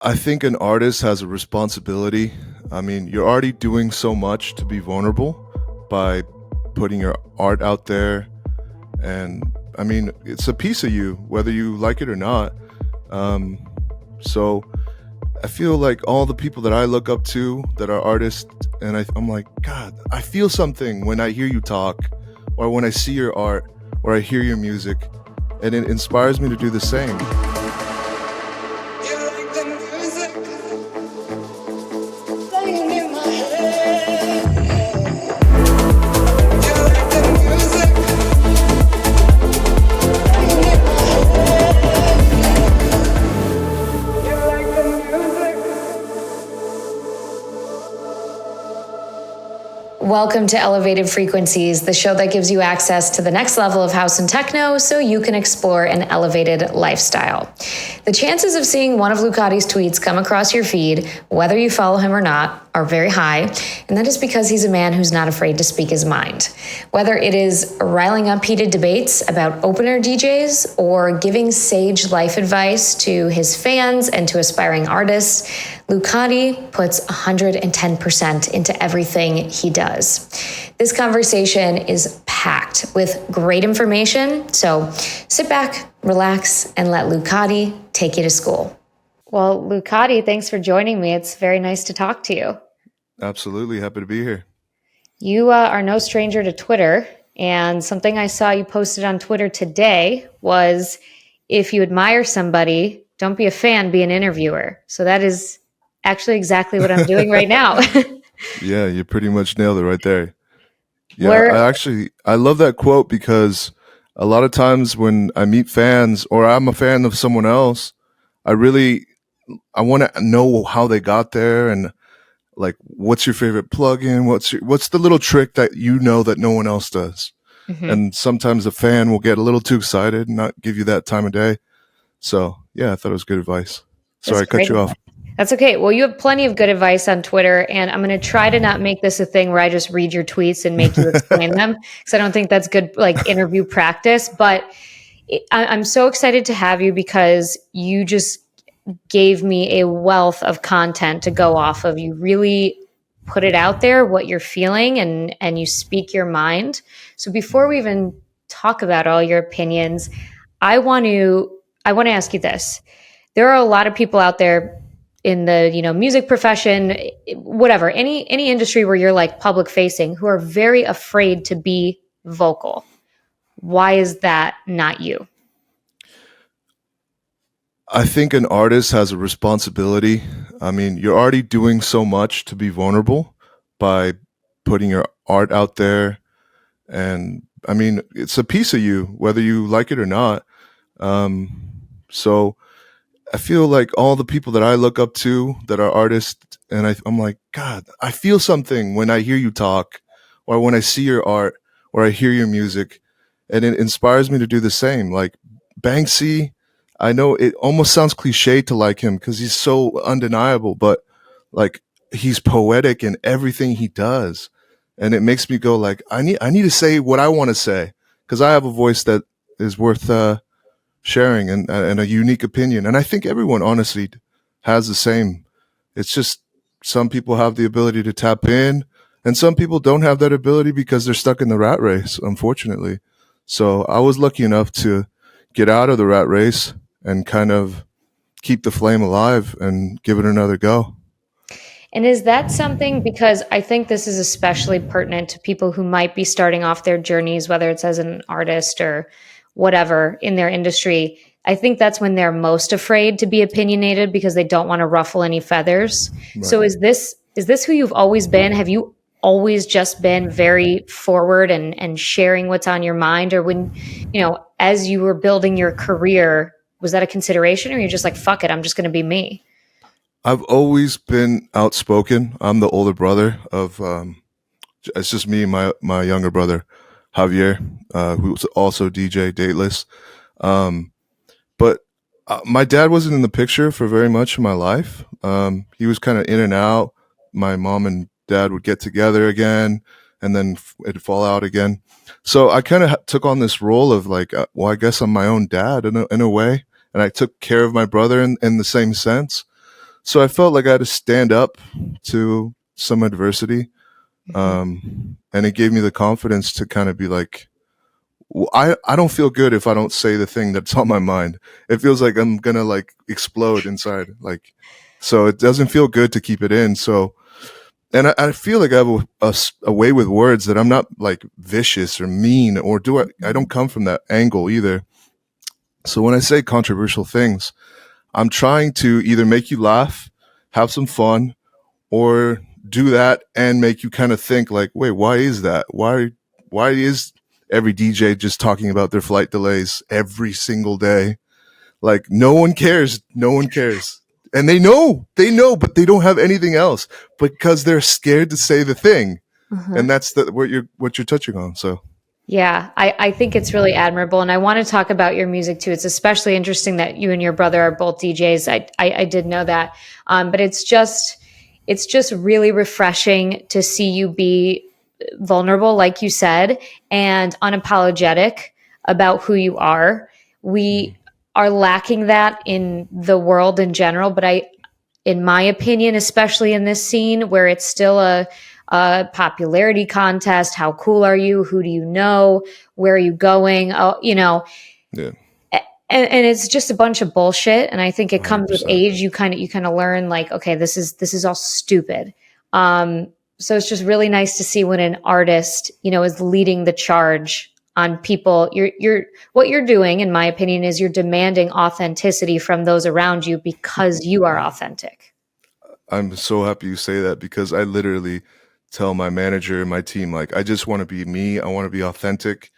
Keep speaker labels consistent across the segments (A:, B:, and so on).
A: I think an artist has a responsibility. I mean, you're already doing so much to be vulnerable by putting your art out there. And I mean, it's a piece of you, whether you like it or not. Um, so I feel like all the people that I look up to that are artists, and I'm like, God, I feel something when I hear you talk, or when I see your art, or I hear your music, and it inspires me to do the same.
B: You like the music playing in my head. You like the music playing in my head. You like the music.
C: Welcome to Elevated Frequencies, the show that gives you access to the next level of house and techno so you can explore an elevated lifestyle. The chances of seeing one of Lucati's tweets come across your feed, whether you follow him or not, are very high, and that is because he's a man who's not afraid to speak his mind. Whether it is riling up heated debates about opener DJs or giving sage life advice to his fans and to aspiring artists, Lucati puts 110% into everything he does. This conversation is packed with great information, so sit back, relax, and let Lucati take you to school. Well, Lucati, thanks for joining me. It's very nice to talk to you.
A: Absolutely happy to be here.
C: You are no stranger to Twitter, and something I saw you posted on Twitter today was, if you admire somebody, don't be a fan, be an interviewer. So that is actually exactly what I'm doing right now.
A: Yeah, you pretty much nailed it right there. Yeah,
C: Where-
A: I love that quote because a lot of times when I meet fans or I'm a fan of someone else, I want to know how they got there, and like, what's your favorite plugin? What's the little trick that you know that no one else does?
C: Mhm.
A: And sometimes a fan will get a little too excited and not give you that time of day. So yeah, I thought it was good advice. Sorry, I
C: That's
A: cut you
C: great.
A: off.
C: That's okay. Well, you have plenty of good advice on Twitter, and I'm going to try to not make this a thing where I just read your tweets and make you explain them, because I don't think that's good, like, interview practice. But I'm so excited to have you because you just gave me a wealth of content to go off of. You really put it out there, what you're feeling, and you speak your mind. So before we even talk about all your opinions, I want to ask you this. There are a lot of people out there in the music profession, whatever, any industry where you're like public facing, who are very afraid to be vocal. Why is that not you?
A: I think an artist has a responsibility. I mean, you're already doing so much to be vulnerable by putting your art out there. And I mean, it's a piece of you, whether you like it or not. So I feel like all the people that I look up to that are artists, and I'm like, God, I feel something when I hear you talk, or when I see your art, or I hear your music, and it inspires me to do the same. Like Banksy, I know it almost sounds cliche to like him because he's so undeniable, but like, he's poetic in everything he does, and it makes me go like, I need to say what I want to say because I have a voice that is worth sharing, and a unique opinion. And I think everyone honestly has the same. It's just some people have the ability to tap in, and some people don't have that ability because they're stuck in the rat race, unfortunately. So I was lucky enough to get out of the rat race and kind of keep the flame alive and give it another go.
C: And is that something, because I think this is especially pertinent to people who might be starting off their journeys, whether it's as an artist or whatever in their industry. I think that's when they're most afraid to be opinionated because they don't want to ruffle any feathers.
A: Right.
C: So is this who you've always been? Have you always just been very forward and sharing what's on your mind? Or when, as you were building your career, was that a consideration, or you're just like, fuck it, I'm just going to be me?
A: I've always been outspoken. I'm the older brother of, it's just me and my younger brother, Javier, who's also DJ, Dateless. But my dad wasn't in the picture for very much of my life. He was kind of in and out. My mom and dad would get together again, and then it'd fall out again. So I kind of took on this role of like, well, I guess I'm my own dad in a way. And I took care of my brother in the same sense. So I felt like I had to stand up to some adversity.
C: Mhm.
A: And it gave me the confidence to kind of be like, I don't feel good if I don't say the thing that's on my mind. It feels like I'm gonna like explode inside. Like, so it doesn't feel good to keep it in. So, and I feel like I have a way with words that I'm not like vicious or mean, or I don't come from that angle either. So when I say controversial things, I'm trying to either make you laugh, have some fun, or do that and make you kind of think like, wait, why is that? Why is every DJ just talking about their flight delays every single day? Like no one cares. No one cares. And they know, but they don't have anything else because they're scared to say the thing.
C: Uh-huh.
A: And that's what you're touching on. So
C: Yeah, I think it's really admirable. And I want to talk about your music too. It's especially interesting that you and your brother are both DJs. I did know that. But it's just really refreshing to see you be vulnerable, like you said, and unapologetic about who you are. We are lacking that in the world in general, but in my opinion, especially in this scene where it's still a popularity contest. How cool are you? Who do you know? Where are you going? Oh,
A: yeah,
C: and it's just a bunch of bullshit. And I think it comes with
A: 100%.
C: age. You kind of learn like, okay, this is all stupid. So it's just really nice to see when an artist, is leading the charge on people. What you're doing, in my opinion, is you're demanding authenticity from those around you because you are authentic.
A: I'm so happy you say that because I literally tell my manager and my team, like, I just want to be me. I want to be authentic.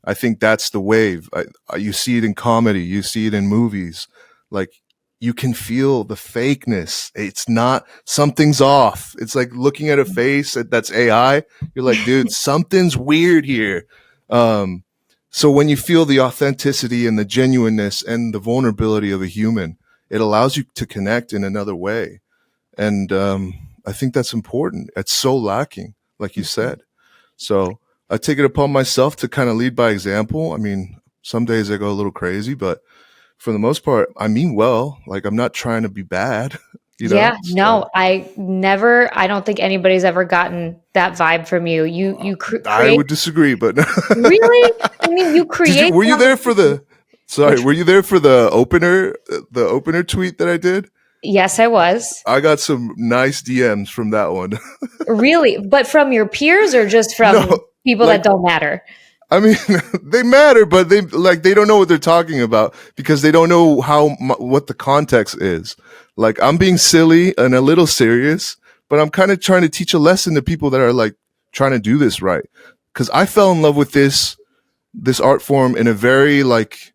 A: I think that's the wave. You see it in comedy, you see it in movies. Like you can feel the fakeness. It's not, something's off. It's like looking at a face that's AI. You're like, dude, something's weird here. Um, so when you feel the authenticity and the genuineness and the vulnerability of a human, it allows you to connect in another way. And I think that's important. It's so lacking, like you said. So I take it upon myself to kind of lead by example. I mean, some days I go a little crazy, but for the most part, I mean well. Like I'm not trying to be bad, you
C: Yeah,
A: know. So
C: no, I don't think anybody's ever gotten that vibe from you. You
A: I
C: create
A: would disagree, but
C: really? I mean, you
A: did you?
C: create
A: Were you there for
C: conversation.
A: the? Sorry,
C: Which
A: were you there for the opener tweet that I did?
C: yes, I was.
A: I got some nice DMs from that one.
C: Really? But from your peers or just
A: No,
C: from people that
A: like
C: don't matter?
A: I mean, they matter, but they don't know what they're talking about because they don't know what the context is. Like I'm being silly and a little serious, but I'm kind of trying to teach a lesson to people that are like trying to do this right. Because I fell in love with this art form in a very like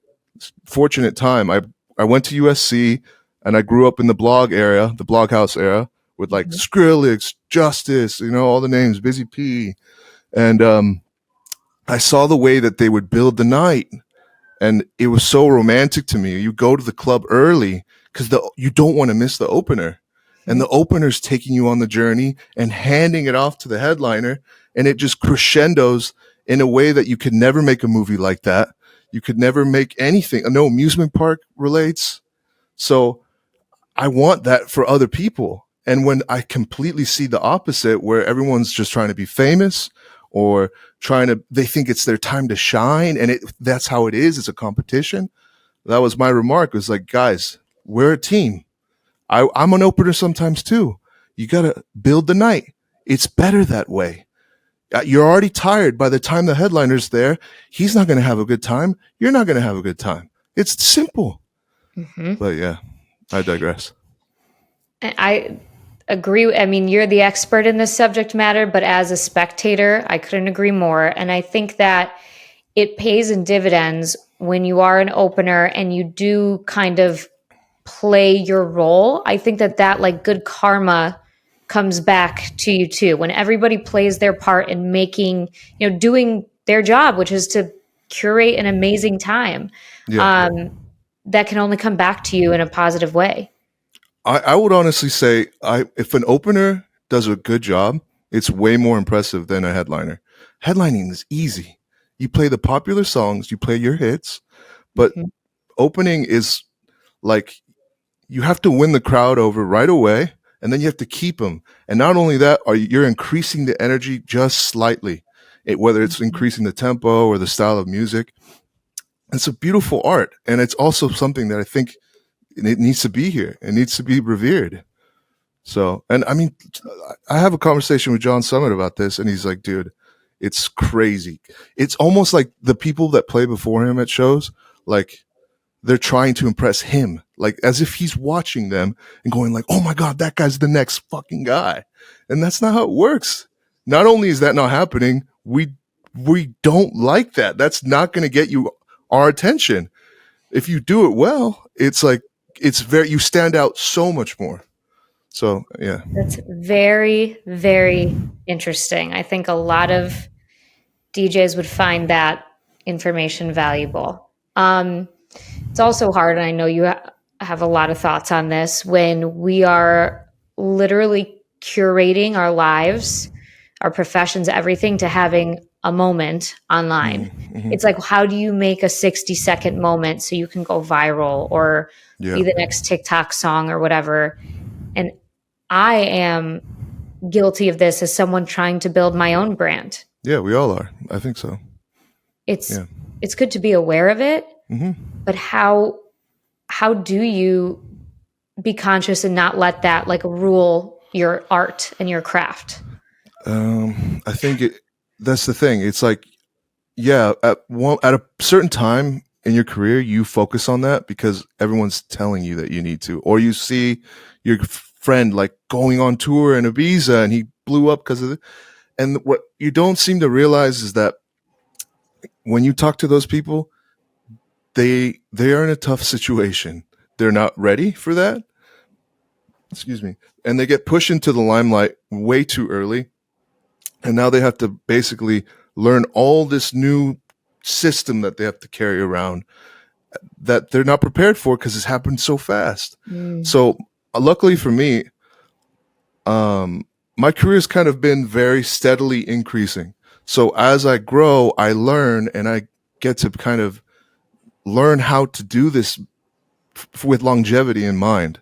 A: fortunate time. I went to USC and I grew up in the blog area, the blog house era, with like
C: Mhm.
A: Skrillex, Justice, all the names, Busy P, and I saw the way that they would build the night, and it was so romantic to me. You go to the club early because you don't want to miss the opener, and the opener's taking you on the journey and handing it off to the headliner, and it just crescendos in a way that you could never make a movie like that. You could never make anything. No amusement park relates. So I want that for other people. And when I completely see the opposite, where everyone's just trying to be famous or they think it's their time to shine, and that's how it is. It's a competition. That was my remark. It was like, guys, we're a team. I'm an opener sometimes too. You got to build the night. It's better that way. You're already tired by the time the headliner's there. He's not going to have a good time. You're not going to have a good time. It's simple.
C: Mhm.
A: But yeah, I digress.
C: I agree. I mean, you're the expert in this subject matter, but as a spectator, I couldn't agree more. And I think that it pays in dividends when you are an opener and you do kind of play your role. I think that like good karma comes back to you too. When everybody plays their part in making, doing their job, which is to curate an amazing time,
A: Yeah.
C: um, that can only come back to you in a positive way.
A: I would honestly say if an opener does a good job, it's way more impressive than a headliner. Headlining is easy. You play the popular songs, you play your hits, but
C: Mhm.
A: opening is like you have to win the crowd over right away, and then you have to keep them. And not only that, you're increasing the energy just slightly, whether it's increasing the tempo or the style of music. It's a beautiful art, and it's also something that I think it needs to be here. It needs to be revered. So, and I mean, I have a conversation with John Summit about this, and he's like, dude, it's crazy. It's almost like the people that play before him at shows, like they're trying to impress him, like as if he's watching them and going like, oh my God, that guy's the next fucking guy. And that's not how it works. Not only is that not happening, we don't like that. That's not going to get you our attention. If you do it well, it's like, you stand out so much more. So, yeah.
C: That's very, very interesting. I think a lot of DJs would find that information valuable. It's also hard, and I know you have a lot of thoughts on this, when we are literally curating our lives, our professions, everything to having a moment online.
A: Mm-hmm.
C: It's like, how do you make a 60-second moment so you can go viral or be the next TikTok song or whatever? And I am guilty of this as someone trying to build my own brand.
A: Yeah, we all are. I think so.
C: It's good to be aware of it, but how do you be conscious and not let that like rule your art and your craft?
A: I think that's the thing. It's like, yeah, at a certain time in your career, you focus on that because everyone's telling you that you need to, or you see your friend like going on tour in Ibiza and he blew up because of it. And what you don't seem to realize is that when you talk to those people, they are in a tough situation. They're not ready for that. Excuse me. And they get pushed into the limelight way too early. And now they have to basically learn all this new system that they have to carry around that they're not prepared for because it's happened so fast. So luckily for me, my career's kind of been very steadily increasing. So as I grow, I learn, and I get to kind of learn how to do this with longevity in mind.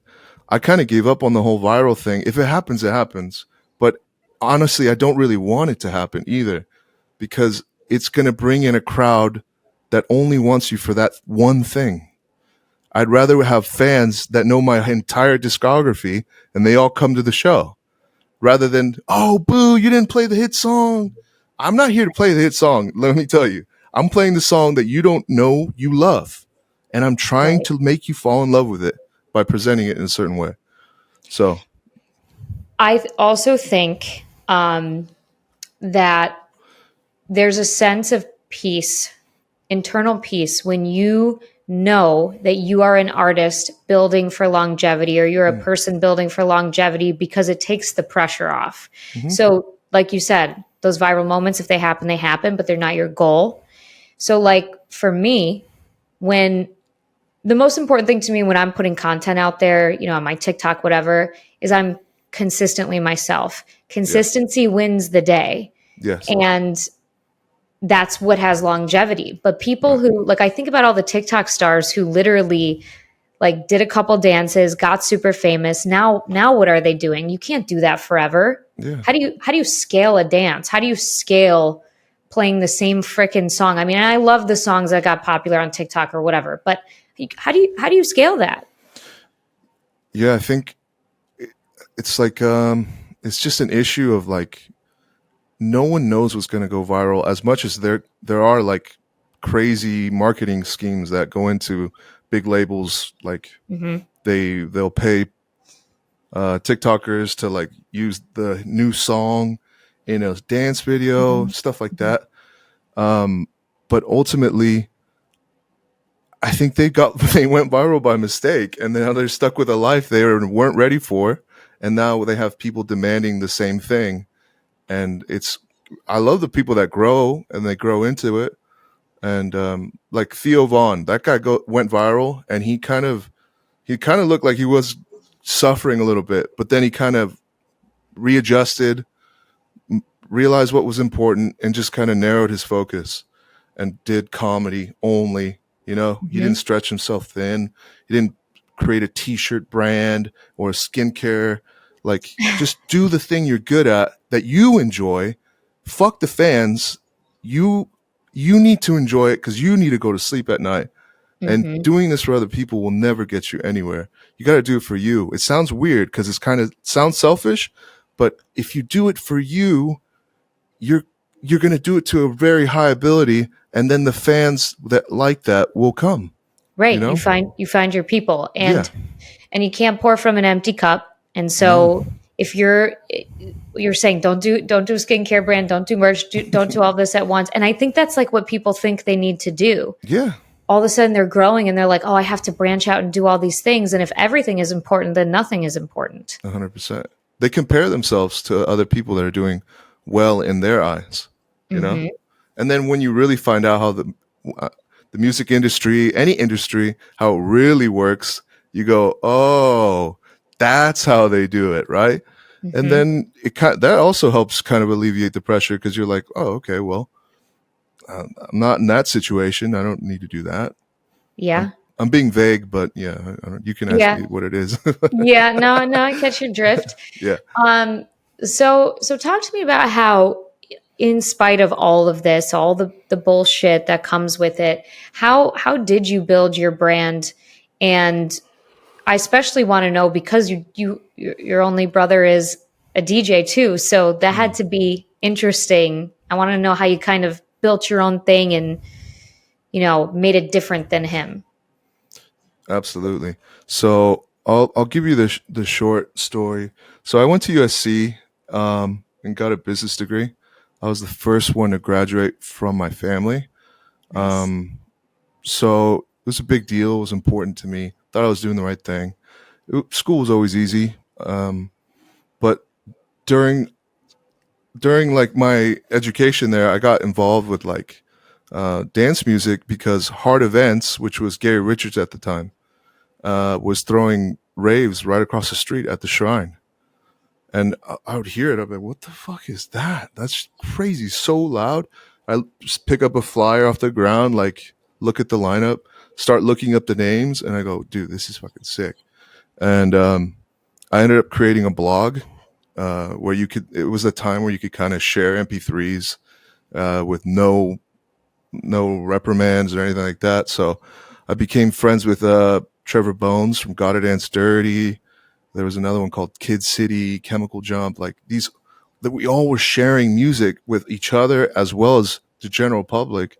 A: I kind of gave up on the whole viral thing. If it happens, it happens. But honestly, I don't really want it to happen either, because it's going to bring in a crowd that only wants you for that one thing. I'd rather have fans that know my entire discography and they all come to the show, rather than, oh, boo, you didn't play the hit song. I'm not here to play the hit song. Let me tell you, I'm playing the song that you don't know you love. And I'm trying to make you fall in love with it by presenting it in a certain way. So
C: I also think that there's a sense of peace, internal peace, when you know that you are an artist building for longevity, or you're a person building for longevity, because it takes the pressure off. So like you said, those viral moments, if they happen, they happen, but they're not your goal. So like for me, when the most important thing to me when I'm putting content out there, you know, on my TikTok, whatever, is I'm consistently myself. Consistency wins the day.
A: yes.
C: And that's what has longevity. But people who, like, I think about all the TikTok stars who literally like did a couple dances, got super famous. Now what are they doing? You can't do that forever.
A: Yeah.
C: How do you scale a dance? How do you scale playing the same frickin' song? I mean, I love the songs that got popular on TikTok or whatever, but how do you scale that?
A: Yeah, I think it's like it's just an issue of like, no one knows what's going to go viral, as much as there are like crazy marketing schemes that go into big labels. Like they'll pay TikTokers to like use the new song in a dance video, stuff like that. But ultimately, I think they went viral by mistake, and now they're stuck with a life they weren't ready for, and now they have people demanding the same thing. And I love the people that grow and they grow into it. And like Theo Vaughn, that guy went viral, and he kind of looked like he was suffering a little bit, but then he kind of readjusted, realized what was important, and just kind of narrowed his focus and did comedy only. You know, he didn't stretch himself thin. He didn't create a t-shirt brand or a skincare. Like, just do the thing you're good at that you enjoy. Fuck the fans. You you need to enjoy it because you need to go to sleep at night. And
C: Hmm.
A: doing this for other people will never get you anywhere. You got to do it for you. It sounds weird because it's kind of sounds selfish, but if you do it for you, you're you're going to do it to a very high ability, and then the fans that like that will come. You
C: Right. You
A: know?
C: find your people,
A: Yeah.
C: and you can't pour from an empty cup. And
A: No.
C: so if you're saying don't do a skincare brand, don't do merch, don't do all this at once. And I think that's like what people think they need to do.
A: Yeah.
C: All of a sudden they're growing and they're like, oh, I have to branch out and do all these things. And if everything is important, then nothing is important.
A: 100%. They compare themselves to other people that are doing well in their eyes, you know?
C: Hmm.
A: And then when you really find out how the music industry, any industry, how it really works, you go, "Oh, that's how they do it," right? And
C: Hmm.
A: then that also helps kind of alleviate the pressure because you're like, "Oh, okay, well, I'm not in that situation. I don't need to do that." I'm
C: Yeah.
A: I'm being vague, but yeah, you can ask
C: Yeah.
A: me what it is.
C: Yeah. No, I catch your drift.
A: Yeah.
C: Um, so talk to me about how, in spite of all of this, all the bullshit that comes with it, how did you build your brand? And I especially want to know because your only brother is a DJ too, so that had
A: Mm,
C: to be interesting. I want to know how you kind of built your own thing and made it different than him.
A: absolutely. So I'll give you the short story. So I went to USC and got a business degree. I was the first one to graduate from my family.
C: Nice.
A: Um, so it was a big deal. It was important to me. Thought I was doing the right thing. School was always easy, but during during like my education there, I got involved with like dance music because Hard Events, which was Gary Richards at the time, was throwing raves right across the street at the Shrine. And I would hear it. I'm like, what the fuck is that? That's crazy. So loud. I just pick up a flyer off the ground, like look at the lineup, start looking up the names, and I go, dude, this is fucking sick. And I ended up creating a blog where it was a time where you could kind of share MP3s with no reprimands or anything like that. So I became friends with Trevor Bones from Gotta Dance Dirty. There was another one called Kid City, Chemical Jump, like these that we all were sharing music with each other as well as the general public.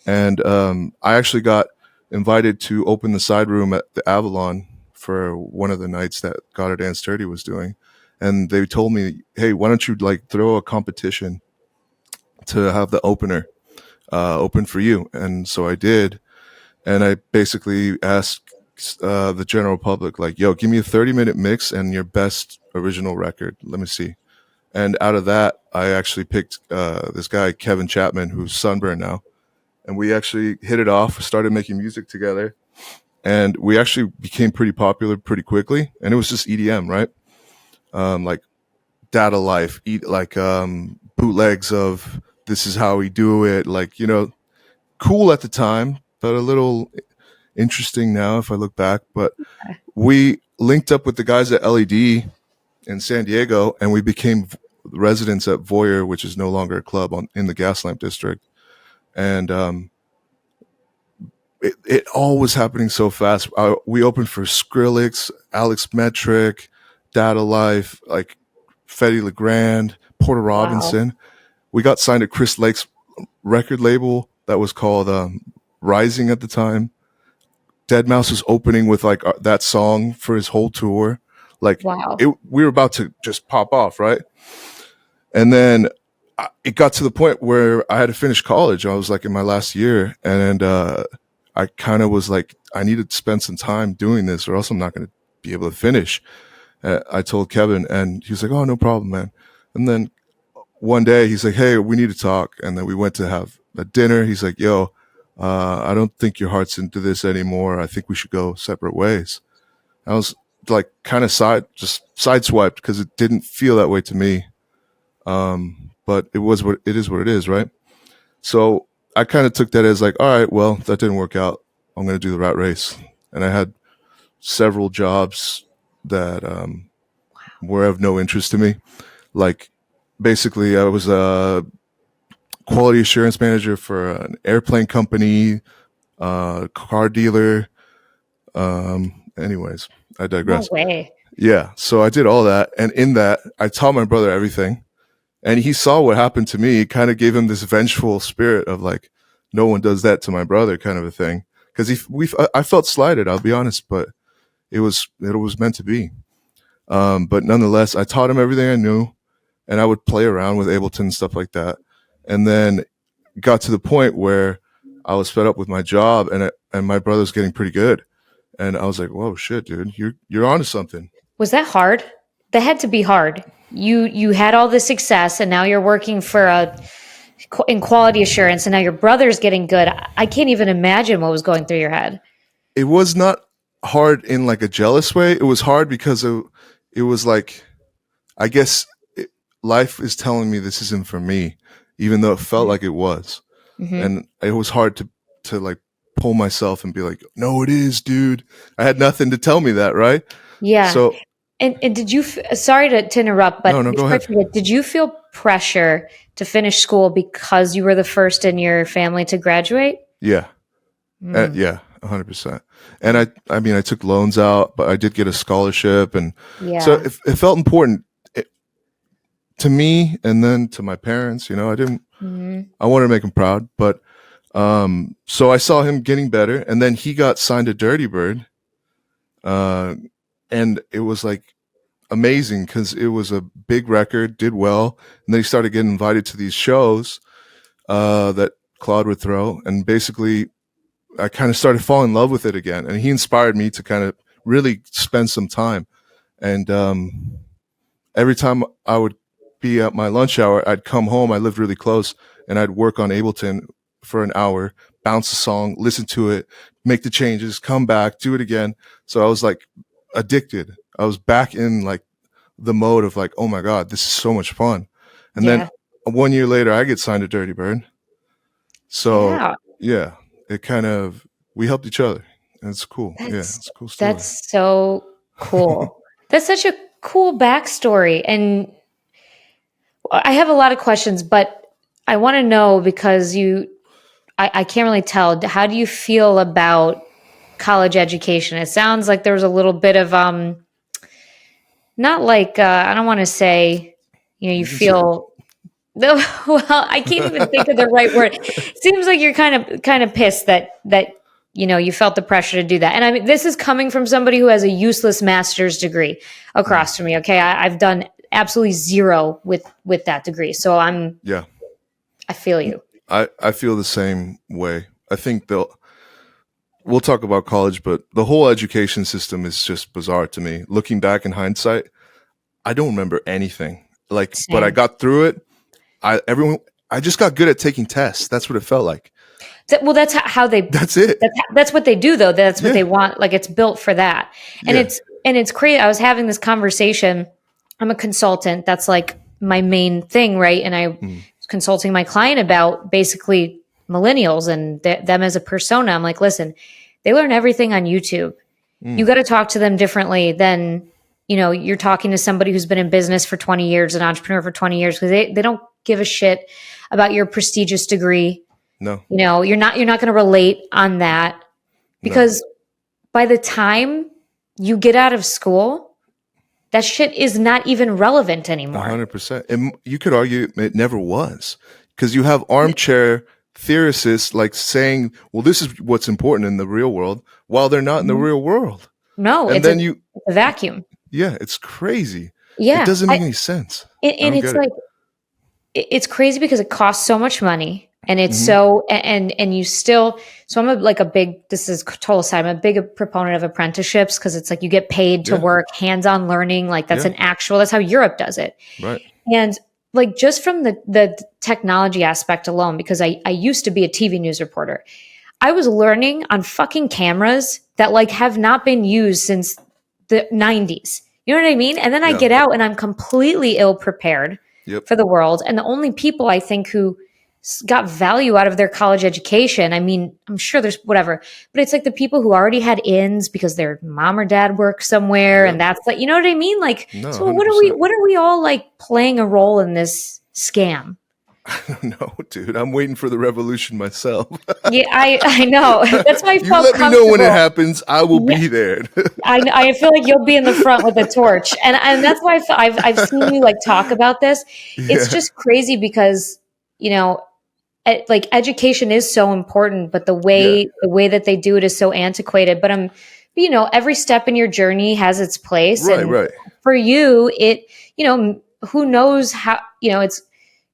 A: And I actually got invited to open the side room at the Avalon for one of the nights that Gotta Dance Dirty was doing. And they told me, hey, why don't you like throw a competition to have the opener open for you? And so I did. And I basically asked the general public, like, yo, give me a 30-minute mix and your best original record. Let me see. And out of that, I actually picked this guy, Kevin Chapman, who's Sunburn now. And we actually hit it off, started making music together. And we actually became pretty popular pretty quickly. And it was just EDM, right? Like Data Life, like bootlegs of This Is How We Do It. Like, cool at the time, but a little interesting now if I look back. But we linked up with the guys at LED in San Diego, and we became residents at Voyeur, which is no longer a club in the Gaslamp district. And it all was happening so fast. We opened for Skrillex, Alex Metric, Data Life, like Fetty Legrand, Porter
C: Wow.
A: Robinson. We got signed to Chris Lake's record label that was called Rising at the time. Dead Mouse was opening with like that song for his whole tour. Like
C: Wow.
A: we were about to just pop off, right? And then it got to the point where I had to finish college. I was like in my last year, and I kind of was like, I needed to spend some time doing this, or else I'm not going to be able to finish. I told Kevin, and he was like, "Oh, no problem, man." And then one day he's like, "Hey, we need to talk." And then we went to have a dinner. He's like, "Yo, I don't think your heart's into this anymore. I think we should go separate ways." I was like, kind of sideswiped because it didn't feel that way to me. But it is what it is, right? So I kind of took that as like, all right, well, that didn't work out. I'm going to do the rat race. And I had several jobs that were of no interest to me. Like basically, I was a quality assurance manager for an airplane company, car dealer. Anyways, I
C: No
A: digress.
C: way.
A: Yeah, so I did all that, and in that, I taught my brother everything, and he saw what happened to me. It kind of gave him this vengeful spirit of like, no one does that to my brother, kind of a thing. Because I felt slighted. I'll be honest, but it was meant to be. But nonetheless, I taught him everything I knew, and I would play around with Ableton and stuff like that. And then got to the point where I was fed up with my job, and my brother's getting pretty good, and I was like, "Whoa, shit, dude, you're onto something."
C: Was that hard? That had to be hard. You had all this success, and now you're working for in quality assurance, and now your brother's getting good. I can't even imagine what was going through your head.
A: It was not hard in like a jealous way. It was hard because it was like, I guess life is telling me this isn't for me, even though it felt like it was.
C: Mm-hmm.
A: And it was hard to like pull myself and be like, no, it is, dude. I had nothing to tell me that, right?
C: Yeah.
A: So
C: And did you? Sorry to interrupt, but
A: no, go ahead.
C: did you feel pressure to finish school because you were the first in your family to graduate?
A: Yeah, yeah, 100%. And I mean, I took loans out, but I did get a scholarship, and so
C: Yeah.
A: it felt important to me, and then to my parents. I wanted to make them proud, but so I saw him getting better, and then he got signed to Dirty Bird, and it was like amazing because it was a big record, did well, and then he started getting invited to these shows that Claude would throw, and basically I kind of started falling in love with it again, and he inspired me to kind of really spend some time. And every time I would be at my lunch hour, I'd come home. I lived really close, and I'd work on Ableton for an hour, bounce a song, listen to it, make the changes, come back, do it again. So I was like addicted. I was back in like the mode of like, oh my God, this is so much fun. And then 1 year later, I get signed to Dirty Bird. So yeah, it kind of, we helped each other. And it's cool. It's a cool story.
C: That's so cool. That's such a cool backstory. And I have a lot of questions, but I want to know because I can't really tell. How do you feel about college education? It sounds like there was a little bit of, not like, I don't want to say, you feel, well, I can't even think of the right word. Seems like you're kind of pissed that you felt the pressure to do that. And I mean, this is coming from somebody who has a useless master's degree across from me. Okay. I've done absolutely zero with that degree. So I feel you.
A: I feel the same way. I think we'll talk about college, but the whole education system is just bizarre to me. Looking back in hindsight, I don't remember anything. Like,
C: Same.
A: but I got through it. I just got good at taking tests. That's what it felt like.
C: Well, that's how they.
A: That's it.
C: That's what they do, though. That's what they want. Like it's built for that, and it's crazy. I was having this conversation. I'm a consultant. That's like my main thing, right? And I was consulting my client about basically millennials and them as a persona. I'm like, listen, they learn everything on YouTube. You got to talk to them differently than you're talking to somebody who's been in business for 20 years, an entrepreneur for 20 years, because they don't give a shit about your prestigious degree.
A: No.
C: You're not going to relate on that because by the time you get out of school, that shit is not even relevant anymore.
A: 100%. And you could argue it never was, because you have armchair theorists like saying, well, this is what's important in the real world, while they're not in the real world.
C: No,
A: and
C: it's
A: then
C: it's a vacuum.
A: Yeah, it's crazy.
C: Yeah.
A: It doesn't make any sense.
C: And it's like, it's crazy because it costs so much money. And it's so, and you still, so I'm a big, this is total side. I'm a big proponent of apprenticeships because it's like you get paid to work, hands-on learning. Like that's that's how Europe does it.
A: Right.
C: And like just from the technology aspect alone, because I used to be a TV news reporter, I was learning on fucking cameras that like have not been used since the 90s. You know what I mean? And then I get out and I'm completely ill prepared for the world. And the only people I think who got value out of their college education. I mean, I'm sure there's whatever, but it's like the people who already had ins because their mom or dad worked somewhere,
A: Yep.
C: and that's like, you know what I mean? Like,
A: No,
C: so
A: 100%.
C: what are we all like playing a role in this scam?
A: I don't know, dude. I'm waiting for the revolution myself.
C: Yeah, I know. That's why I
A: You
C: felt
A: let me know when it
C: comfortable.
A: happens. I will
C: Yeah.
A: be there.
C: I feel like you'll be in the front with a torch, and that's why I've seen you like talk about this. It's
A: Yeah.
C: just crazy because you know, like education is so important, but
A: Yeah.
C: the way that they do it is so antiquated. But you know, every step in your journey has its place,
A: Right,
C: and
A: right.
C: for you, you know, who knows how, you know, it's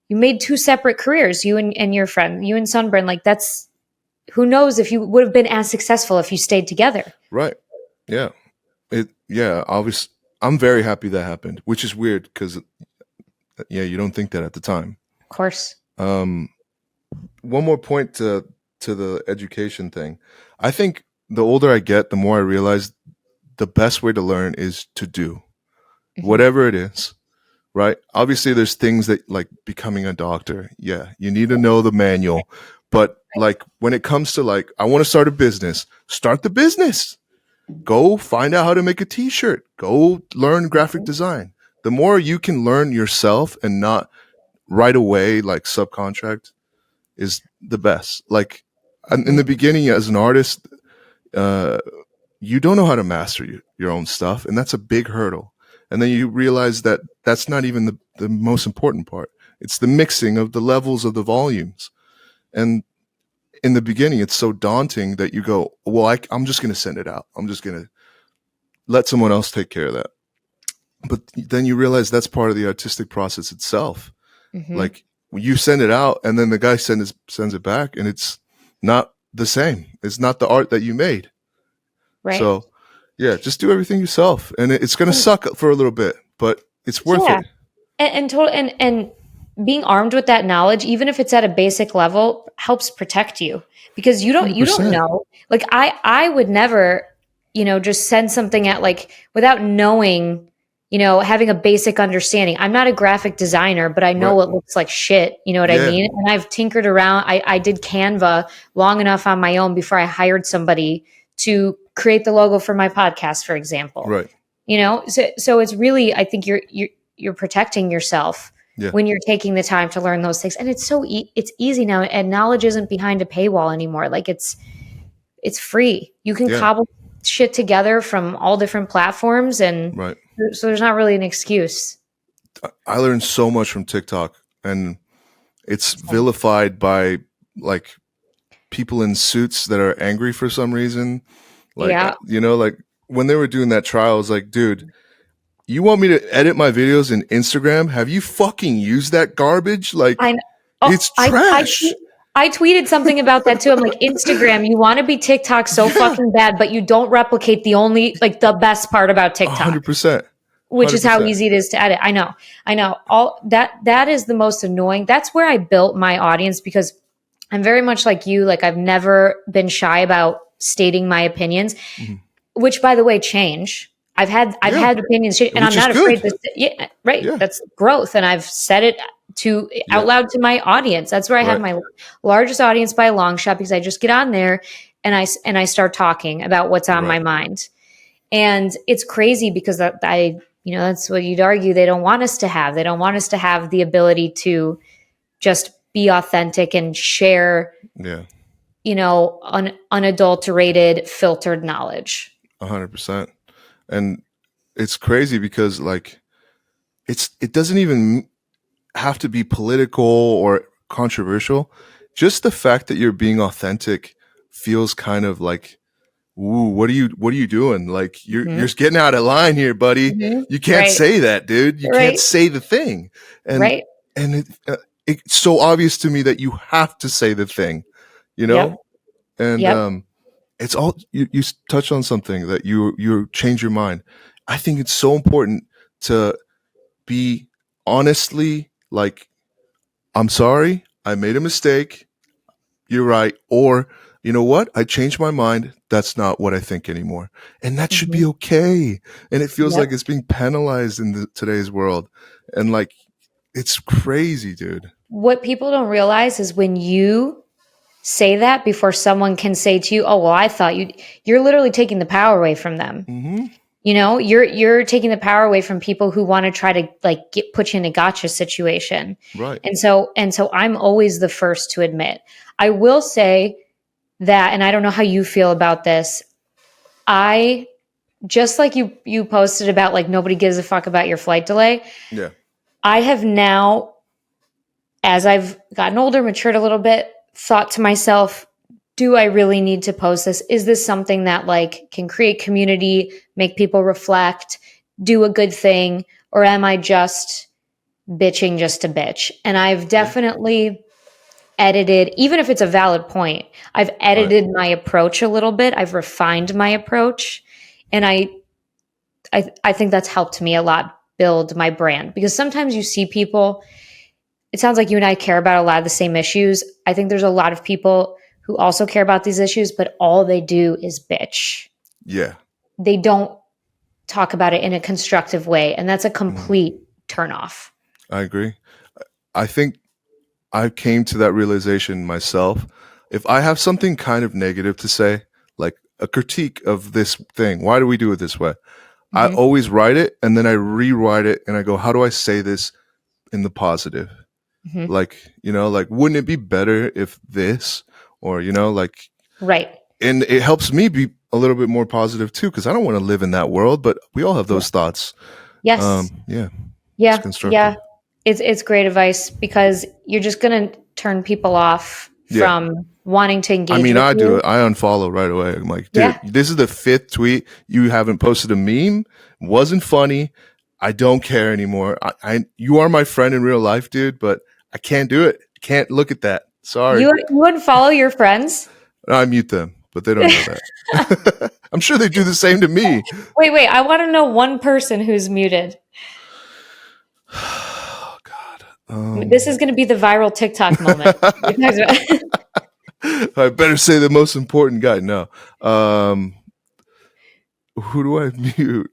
C: you made two separate careers, you and your friend, you and Sunburn, like that's who knows if you would have been as successful if you stayed together.
A: Right. Yeah. Obviously I'm very happy that happened, which is weird because yeah, you don't think that at the time.
C: Of course.
A: Um one more point to the education thing. I think the older I get, the more I realize the best way to learn is to do
C: Mhm.
A: whatever it is. Right? Obviously, there's things that like becoming a doctor. Yeah, you need to know the manual. But like when it comes to like, I want to start a business, start the business. Go find out how to make a t-shirt. Go learn graphic design. The more you can learn yourself and not right away like subcontract is the best. Like in the beginning as an artist, uh, you don't know how to master your own stuff, and that's a big hurdle. And then you realize that that's not even the most important part. It's the mixing of the levels of the volumes. And in the beginning, it's so daunting that you go, well, I'm just going to send it out. I'm just going to let someone else take care of that. But then you realize that's part of the artistic process itself.
C: Mhm.
A: Like you send it out and then the guy sends it back and it's not the same. It's not the art that you made.
C: Right.
A: So yeah, just do everything yourself, and it's going to suck for a little bit, but it's worth
C: Yeah.
A: it.
C: And being armed with that knowledge, even if it's at a basic level, helps protect you because you don't
A: 100%.
C: know. Like I would never, you know, just send something at like without knowing, you know, having a basic understanding. I'm not a graphic designer, but I know
A: Right.
C: it looks like shit. You know what I
A: Yeah.
C: mean? And I've tinkered around. I did Canva long enough on my own before I hired somebody to create the logo for my podcast, for example.
A: Right.
C: You know, so it's really, I think you're protecting yourself
A: Yeah.
C: when you're taking the time to learn those things, and it's so it's easy now, and knowledge isn't behind a paywall anymore. Like it's free. You can
A: Yeah.
C: cobble shit together from all different platforms, and
A: Right.
C: so there's not really an excuse.
A: I learned so much from TikTok, and it's vilified by like people in suits that are angry for some reason. Like,
C: Yeah.
A: you know, like when they were doing that trial, I was like, dude, you want me to edit my videos in Instagram? Have you fucking used that garbage? Like,
C: I oh,
A: it's trash.
C: I tweeted something about that too. I'm like, Instagram, you want to be TikTok so fucking bad, but you don't replicate the best part about TikTok.
A: 100%.
C: Which is how
A: 100%.
C: easy it is to edit. I know. All that is the most annoying. That's where I built my audience because I'm very much like you. Like I've never been shy about stating my opinions,
A: Mhm.
C: which by the way, change. I've had opinions and
A: Which
C: I'm
A: is
C: not afraid
A: good.
C: to yeah, right.
A: Yeah.
C: That's growth. And I've said it
A: Yeah.
C: out loud to my audience. That's where I have
A: Right.
C: my largest audience by a long shot because I just get on there and I start talking about what's on my
A: Right.
C: mind. And it's crazy because that's what you'd argue they don't want us to have. They don't want us to have the ability to just be authentic and share,
A: Yeah.
C: unadulterated, filtered knowledge.
A: 100%. And it's crazy because like it doesn't even have to be political or controversial. Just the fact that you're being authentic feels kind of like, ooh, what are you doing? Like you're
C: Mhm.
A: just getting out of line here, buddy.
C: Mhm.
A: You can't
C: Right.
A: say that, dude. You
C: Right.
A: can't say the thing. And
C: Right.
A: it's so obvious to me that you have to say the thing, you know?
C: Yep.
A: And
C: Yep.
A: it's all you touch on something that you change your mind. I think it's so important to be honestly like, I'm sorry, I made a mistake. You're right. Or, you know what? I changed my mind. That's not what I think anymore. And that should be
C: Mhm.
A: okay. And it feels
C: Yep.
A: like it's being penalized in today's world. And like, it's crazy, dude.
C: what people don't realize is when you say that before someone can say to you, "Oh, well, I thought you're literally taking the power away from them."
A: Mm-hmm.
C: You know, you're taking the power away from people who want to try to like put you in a gotcha situation.
A: Right.
C: And so I'm always the first to admit. I will say that, and I don't know how you feel about this. I just like you posted about like nobody gives a fuck about your flight delay.
A: Yeah.
C: I have now, as I've gotten older, matured a little bit, thought to myself, do I really need to post this? Is this something that like can create community, make people reflect, do a good thing, or am I just bitching just to bitch? And I've
A: Yeah.
C: definitely edited, even if it's a valid point, I've
A: Right.
C: edited my approach a little bit. I've refined my approach. And I think that's helped me a lot build my brand, because sometimes you see people, it sounds like you and I care about a lot of the same issues. I think there's a lot of people who also care about these issues, but all they do is bitch.
A: Yeah.
C: They don't talk about it in a constructive way. And that's a
A: Mhm.
C: complete turnoff.
A: I agree. I think I came to that realization myself. If I have something kind of negative to say, like a critique of this thing, why do we do it this way? I
C: Mhm.
A: always write it and then I rewrite it and I go, how do I say this in the positive?
C: Mhm.
A: Like, like, wouldn't it be better if this, or, like,
C: Right.
A: and it helps me be a little bit more positive too, because I don't want to live in that world, but we all have
C: Yeah.
A: those thoughts.
C: Yes.
A: Yeah, it's
C: Yeah.
A: constructive.
C: Yeah. It's great advice, because you're just going to turn people off
A: Yeah.
C: from wanting to
A: I
C: engage
A: mean,
C: with
A: I do
C: you.
A: it. I unfollow right away. I'm like, dude,
C: Yeah.
A: this is the 5th tweet. You haven't posted a meme. Wasn't funny. I don't care anymore. You are my friend in real life, dude, but I can't do it. Can't look at that. Sorry.
C: You wouldn't follow your friends?
A: I mute them, but they don't know that. I'm sure they do the same to me.
C: Wait. I want to know one person who's muted.
A: Oh God.
C: This is going to be the viral TikTok moment.
A: I better say the most important guy. No. Who do I mute?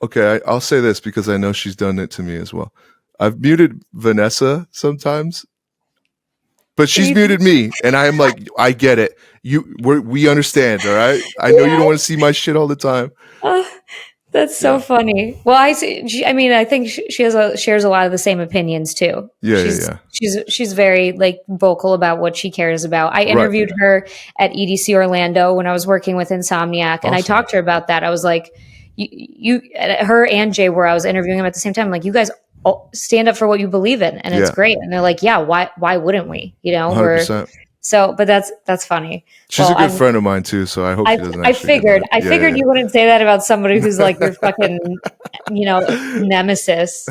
A: Okay, I'll say this because I know she's done it to me as well. I've muted Vanessa sometimes, but she's muted me, and I am like, I get it. We understand, all right? I know you
C: Yeah.
A: don't want to see my shit all the time.
C: Oh, that's so
A: Yeah,
C: funny. Well, I see. I mean, I think she shares a lot of the same opinions too.
A: yeah, yeah, yeah.
C: She's very like vocal about what she cares about. I
A: Right.
C: interviewed her at EDC Orlando when I was working with Insomniac, and I
A: Awesome.
C: talked to her about that. I was like, her and Jay, where I was interviewing them at the same time, I'm like, you guys stand up for what you believe in, and it's
A: Yeah,
C: great. And they're like, yeah, why wouldn't we? You know,
A: 100%.
C: but that's funny.
A: She's
C: Well,
A: a good friend of mine too, so I hope she doesn't
C: I
A: actually hear
C: figured
A: that.
C: I figured you wouldn't say that about somebody who's like your fucking, nemesis.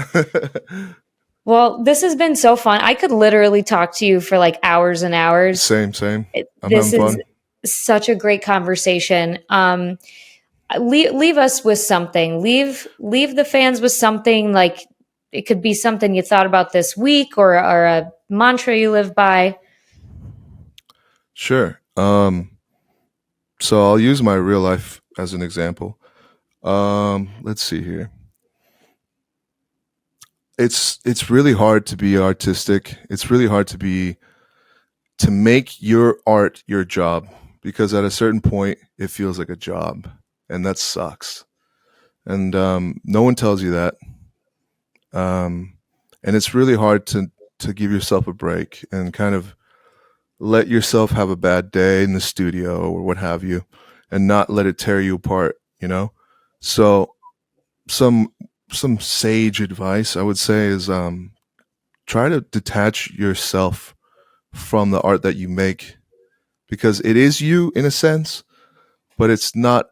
C: Well, this has been so fun. I could literally talk to you for like hours and hours.
A: Same. I'm
C: This
A: having
C: is
A: fun.
C: such a great conversation. Leave us with something. Leave the fans with something. Like, it could be something you thought about this week, or a mantra you live by.
A: Sure. So I'll use my real life as an example. Let's see here. It's really hard to be artistic. It's really hard to make your art your job, because at a certain point it feels like a job, and that sucks. And no one tells you that. And it's really hard to give yourself a break and kind of let yourself have a bad day in the studio or what have you, and not let it tear you apart. So some some sage advice I would say is, try to detach yourself from the art that you make, because it is you in a sense, but it's not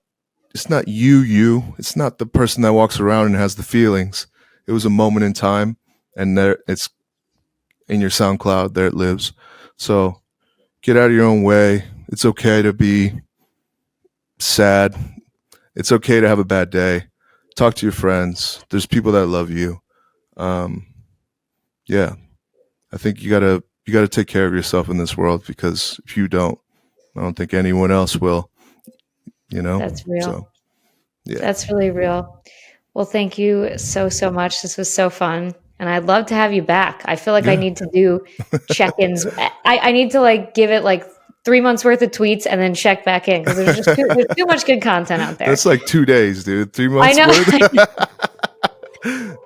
A: you. It's not the person that walks around and has the feelings. It was a moment in time, and there it's in your SoundCloud. There it lives. So get out of your own way. It's okay to be sad. It's okay to have a bad day. Talk to your friends. There's people that love you. Um, yeah, I think you gotta take care of yourself in this world, because if you don't, I don't think anyone else will.
C: That's real.
A: So yeah,
C: That's really real. Well, thank you so much. This was so fun. And I'd love to have you back. I feel like I
A: Yeah.
C: need to do check-ins. I need to like give it like 3 months worth of tweets and then check back in because there's too much good content out there.
A: That's like 2 days, dude. 3
C: I
A: months
C: know.
A: worth.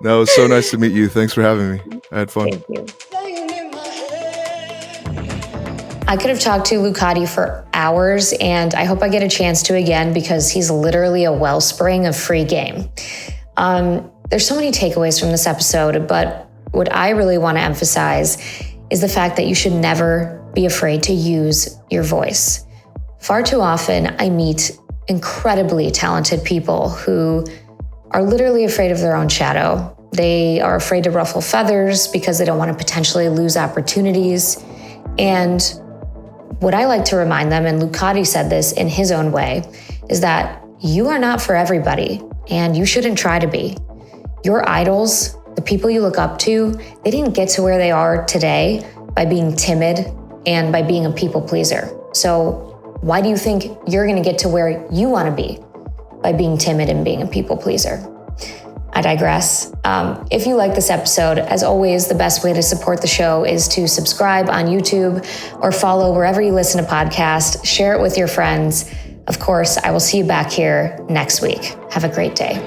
A: No, it's so nice to meet you. Thanks for having me. I had fun.
C: Thank you.
B: Playing in my head.
C: I could have talked to Lucati for hours, and I hope I get a chance to again because he's literally a wellspring of free game. There's so many takeaways from this episode, but what I really want to emphasize is the fact that you should never be afraid to use your voice. Far too often, I meet incredibly talented people who are literally afraid of their own shadow. They are afraid to ruffle feathers because they don't want to potentially lose opportunities. And what I like to remind them, and Lucati said this in his own way, is that you are not for everybody, and you shouldn't try to be. Your idols, the people you look up to, they didn't get to where they are today by being timid and by being a people pleaser. So why do you think you're going to get to where you want to be by being timid and being a people pleaser? I digress. If you like this episode, as always, the best way to support the show is to subscribe on YouTube or follow wherever you listen to podcasts. Share it with your friends. Of course, I will see you back here next week. Have a great day.